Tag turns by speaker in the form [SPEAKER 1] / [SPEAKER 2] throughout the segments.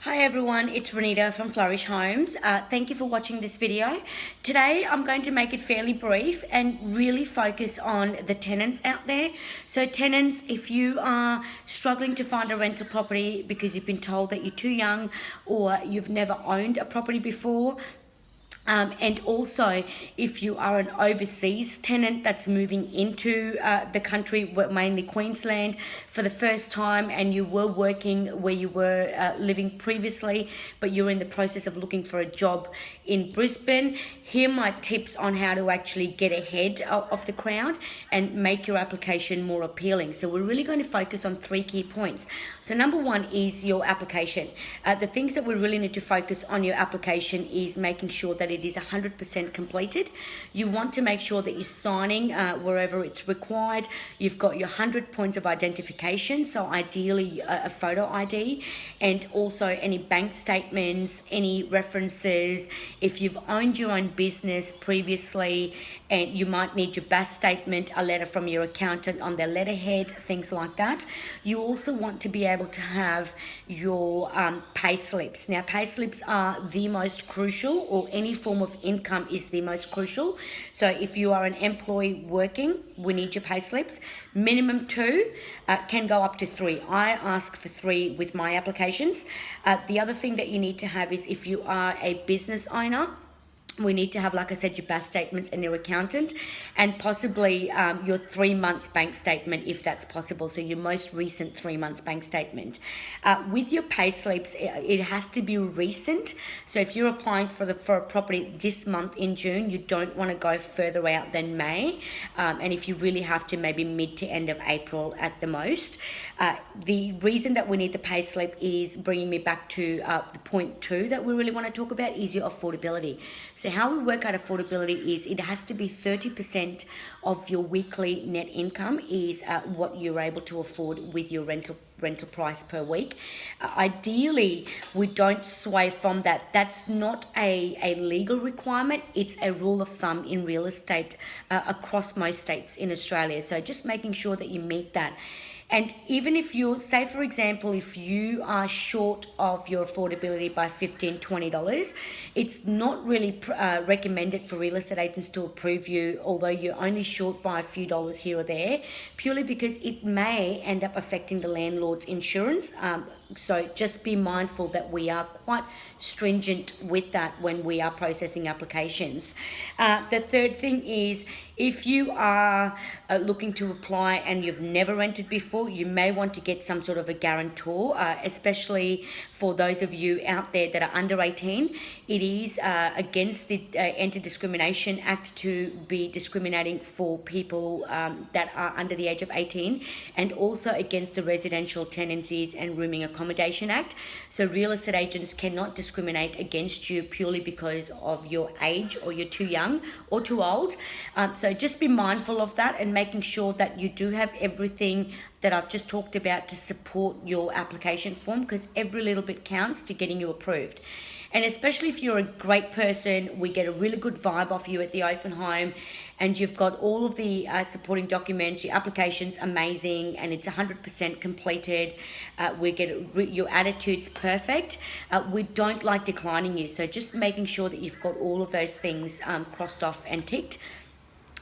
[SPEAKER 1] Hi everyone, it's Renita from Flourish Homes. Thank you for watching this video. Today I'm going to make it fairly brief and really focus on the tenants out there. So tenants, if you are struggling to find a rental property because you've been told that you're too young or you've never owned a property before, and also, if you are an overseas tenant that's moving into the country, mainly Queensland, for the first time, and you were working where you were living previously, but you're in the process of looking for a job in Brisbane, here are my tips on how to actually get ahead of the crowd and make your application more appealing. So we're really going to focus on 3 key points. So number 1 is your application. The things that we really need to focus on your application is making sure that it is 100% completed. You want to make sure that you're signing wherever it's required. You've got your 100 points of identification, so ideally a photo ID, and also any bank statements, any references. If you've owned your own business previously, and you might need your BAS statement, a letter from your accountant on their letterhead, things like that. You also want to be able to have your pay slips. Now, pay slips are the most crucial, or any form of income is the most crucial. So if you are an employee working, we need your pay slips. Minimum 2, can go up to 3. I ask for 3 with my applications. The other thing that you need to have is, if you are a business owner, we need to have, like I said, your BAS statements and your accountant, and possibly your 3 months bank statement if that's possible. So your most recent 3 months bank statement. With your pay slips, it has to be recent. So if you're applying for a property this month in June, you don't want to go further out than May. And if you really have to, maybe mid to end of April at the most. The reason that we need the pay slip is bringing me back to the point 2 that we really want to talk about is your affordability. So how we work out affordability is it has to be 30% of your weekly net income is what you're able to afford with your rental price per week. Ideally, we don't sway from that. That's not a legal requirement. It's a rule of thumb in real estate across most states in Australia. So just making sure that you meet that. And even if you, say for example, if you are short of your affordability by $15, $20, it's not really recommended for real estate agents to approve you, although you're only short by a few dollars here or there, purely because it may end up affecting the landlord's insurance. So just be mindful that we are quite stringent with that when we are processing applications. The third thing is, if you are looking to apply and you've never rented before, you may want to get some sort of a guarantor, especially for those of you out there that are under 18. It is against the Anti-Discrimination Act to be discriminating for people that are under the age of 18, and also against the Residential Tenancies and Rooming Accommodation Act. So real estate agents cannot discriminate against you purely because of your age, or you're too young or too old. So just be mindful of that, and making sure that you do have everything that I've just talked about to support your application form, because every little bit counts to getting you approved. And especially if you're a great person, we get a really good vibe off you at the open home, and you've got all of the supporting documents, your application's amazing, and it's 100% completed. We get your attitude's perfect. We don't like declining you. So just making sure that you've got all of those things crossed off and ticked.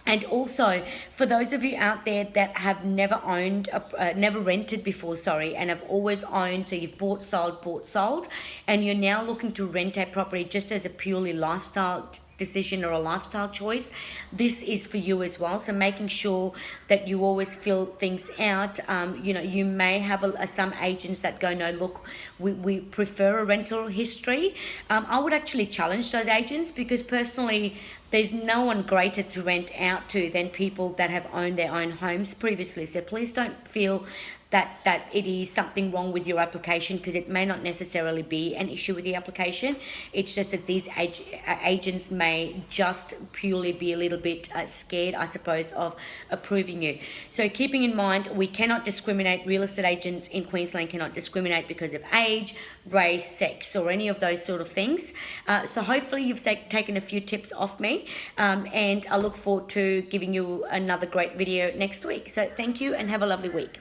[SPEAKER 1] And also, for those of you out there that have never owned, never rented before, and have always owned, so you've bought, sold, and you're now looking to rent a property just as a purely lifestyle decision or a lifestyle choice, this is for you as well. So making sure that you always fill things out. You may have some agents that go, no, look, we prefer a rental history. I would actually challenge those agents, because personally, there's no one greater to rent out to than people that have owned their own homes previously. So please don't feel that it is something wrong with your application, because it may not necessarily be an issue with the application. It's just that these agents may just purely be a little bit scared, I suppose, of approving you. So keeping in mind, we cannot discriminate. Real estate agents in Queensland cannot discriminate because of age, race, sex, or any of those sort of things. So hopefully you've taken a few tips off me, and I look forward to giving you another great video next week. So thank you, and have a lovely week.